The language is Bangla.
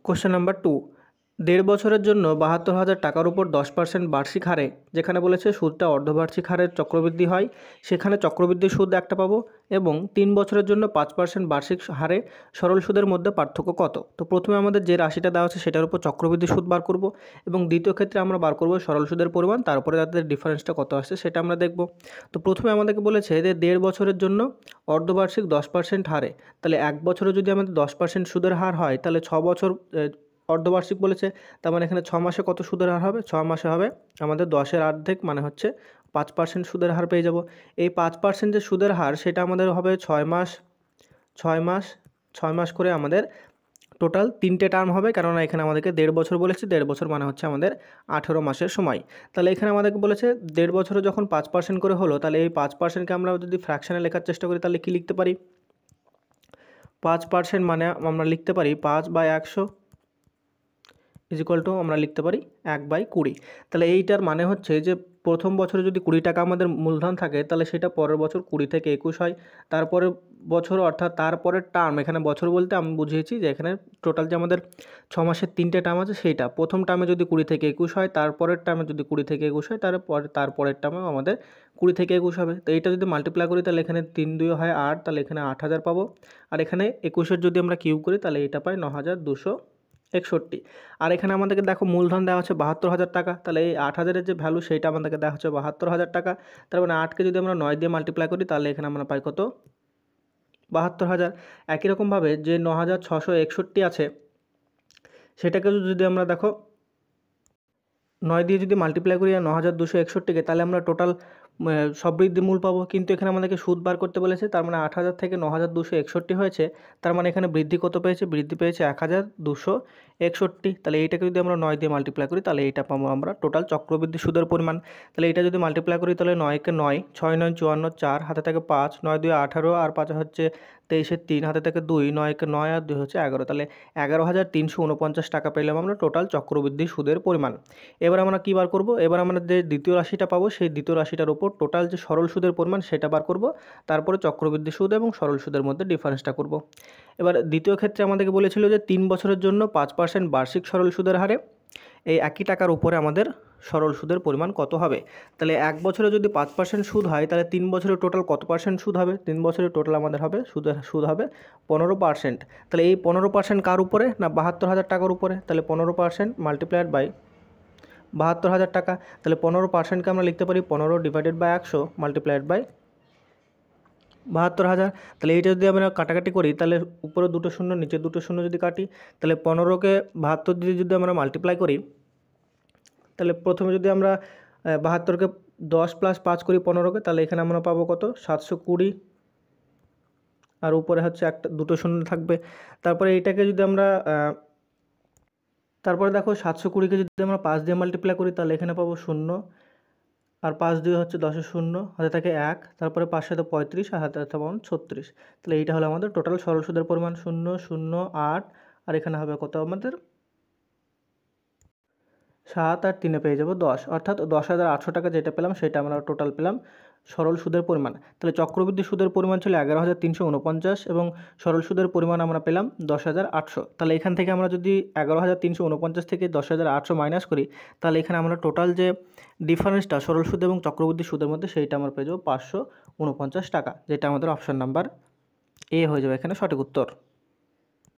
কোশ্চেন নাম্বার 2, 1.5 বছরের জন্য 72,000 টাকার উপর 10% বার্ষিক হারে, যেখানে বলেছে সুদটা অর্ধবার্ষিক হারে চক্রবৃদ্ধি হয়, সেখানে চক্রবৃদ্ধি সুদ একটা পাবো, এবং 3 বছরের জন্য 5% বার্ষিক হারে সরল সুদের মধ্যে পার্থক্য কত। তো প্রথমে আমাদের যে রাশিটা দেওয়া আছে সেটার উপর চক্রবৃদ্ধি সুদ বার করব, এবং দ্বিতীয় ক্ষেত্রে আমরা বার করব সরল সুদের পরিমাণ, তারপরে তাদের ডিফারেন্সটা কত আসছে সেটা আমরা দেখব। তো প্রথমে আমাদেরকে বলেছে যে 1.5 বছরের জন্য অর্ধবার্ষিক 10% হারে, তাহলে 1 বছরে যদি আমাদের 10% সুদের হার হয়, তাহলে 6 বছর অর্ধবার্ষিক বলেছে, তার মানে এখানে 6 মাসে কত সুদের হার হবে, 6 মাসে হবে আমাদের 10-এর অর্ধেক, মানে হচ্ছে 5% সুদের হার পেয়ে যাব। এই 5% যে সুদের হার সেটা আমাদের হবে 6 মাস 6 মাস 6 মাস করে আমাদের টোটাল 3টে টার্ম হবে, কেননা এখানে আমাদেরকে 1.5 বছর বলেছে, 1.5 বছর মানে হচ্ছে আমাদের 18 মাসের সময়। তাহলে এখানে আমাদেরকে বলেছে 1.5 বছরে যখন 5% করে হলো, তাহলে এই 5%কে আমরা যদি ফ্র্যাকশানে লেখার চেষ্টা করি তাহলে কি লিখতে পারি, 5% মানে আমরা লিখতে পারি 5/100 = আমরা লিখতে পারি 1/20। তাহলে এইটার মানে হচ্ছে যে প্রথম বছরে যদি 20 টাকা আমাদের মূলধন থাকে, তাহলে সেটা পরের বছর 20 থেকে 21 হয়, তারপরের বছর অর্থাৎ তারপরের টার্ম, এখানে বছর বলতে আমি বুঝিয়েছি যে এখানে টোটাল যে আমাদের 6 মাসের 3টে টার্ম আছে সেইটা, প্রথম টার্মে যদি 20 থেকে 21 হয়, তারপরের টার্মে যদি 20 থেকে 21 হয়, তারপরের টার্মেও আমাদের 20 থেকে 21 হবে। তো এইটা যদি মাল্টিপ্লাই করি তাহলে এখানে 3 2 হয় 8, তাহলে এখানে 8,000 পাবো, আর এখানে 21-এর যদি আমরা কিউব করি তাহলে এটা পাই 9,261। আর এখানে আমাদেরকে দেখো মূলধন দেওয়া হচ্ছে 72,000 টাকা, তাহলে এই 8,000-এর যে ভ্যালু সেইটা আমাদেরকে দেওয়া হচ্ছে 72,000 টাকা, তার মানে 8কে যদি আমরা 9 দিয়ে মাল্টিপ্লাই করি তাহলে এখানে আমরা পাই কত, 72,000। একই রকমভাবে যে 9,661 আছে সেটাকে যদি আমরা দেখো 9 দিয়ে যদি মাল্টিপ্লাই করি আর 9,261-কে, তাহলে আমরা টোটাল সবৃদ্ধি মূল পাবো, কিন্তু এখানে আমাদেরকে সুদ বার করতে বলেছে, তার মানে 8,000 থেকে 9,261 হয়েছে, তার মানে এখানে বৃদ্ধি কত পেয়েছে, বৃদ্ধি পেয়েছে 1,261। তাহলে এইটাকে যদি আমরা 9 দিয়ে মাল্টিপ্লাই করি তাহলে এইটা পাবো আমরা টোটাল চক্রবৃদ্ধি সুদের পরিমাণ। তাহলে এটা যদি মাল্টিপ্লাই করি তাহলে 9-কে 9, 6 9 54, 4 হাতে থেকে 5, 9 2 18, আর 5 হচ্ছে 23-এর 3, হাতে থেকে 2, 9-কে 9 আর 2 হচ্ছে 11, তাহলে 11,349 টাকা পেলাম আমরা টোটাল চক্রবৃদ্ধি সুদের পরিমাণ। এবার আমরা কী বার করব, এবার আমরা যে দ্বিতীয় রাশিটা পাবো সেই দ্বিতীয় রাশিটার উপর টোটাল যে সরল সুদের পরিমাণ সেটা বার করব, তারপরে চক্রবৃদ্ধি সুদ এবং সরল সুদের মধ্যে ডিফারেন্সটা করব। এবার দ্বিতীয় ক্ষেত্রে আমাদেরকে বলেছিল যে 3 বছরের জন্য 5% বার্ষিক সরল সুদের হারে এই একই টাকার উপরে আমাদের সরল সুদের পরিমাণ কত হবে। তাহলে 1 বছরে যদি 5% সুদ হয়, তাহলে 3 বছরে টোটাল কত পার্সেন্ট সুদ হবে, 3 বছরে টোটাল আমাদের হবে সুদ হবে 15%। তাহলে এই 15% কার উপরে, না 72,000 টাকার উপরে, তাহলে 15% মাল্টিপ্লাইড বাই 72,000 টাকা, তাহলে 15%কে আমরা লিখতে পারি 15/100 মাল্টিপ্লাইড বাই 72,000। তাহলে এইটা যদি আমরা কাটাকাটি করি তাহলে উপরে দুটো শূন্য নিচে দুটো শূন্য যদি কাটি, তাহলে 15কে 72 দিয়ে যদি আমরা মাল্টিপ্লাই করি, তাহলে প্রথমে যদি আমরা 72কে 10 + 5 করি 15কে, তাহলে এখানে আমরা পাবো কত, 720, আর উপরে হচ্ছে একটা দুটো শূন্য থাকবে। তারপরে এইটাকে যদি আমরা তারপরে দেখো 720-কে যদি আমরা 5 দিয়ে মাল্টিপ্লাই করি তাহলে এখানে পাবো 0, আর 5 2 হচ্ছে 10-এর 0, হাতে থাকে 1, তারপরে 5 7 35, আর হাতে থাকে 36। তাহলে এইটা হলো আমাদের টোটাল সরল সুদের পরিমাণ 0,0,8, আর এখানে হবে কত আমাদের 7 আর 3-এ পেয়ে যাবো 10, অর্থাৎ 10,800 টাকা যেটা পেলাম সেটা আমরা টোটাল পেলাম সরল সুদের পরিমাণ। তাহলে চক্রবৃদ্ধি সুদের পরিমাণ ছিল 11,349 এবং সরল সুদের পরিমাণ আমরা পেলাম 10,800। তাহলে এখান থেকে আমরা যদি 11,349 থেকে 10,800 মাইনাস করি, তাহলে এখানে আমরা টোটাল যে ডিফারেন্সটা সরল সুদ এবং চক্রবৃদ্ধি সুদের মধ্যে সেইটা আমরা পেয়ে যাবো 549 টাকা, যেটা আমাদের অপশান নাম্বার এ হয়ে যাবে এখানে সঠিক উত্তর।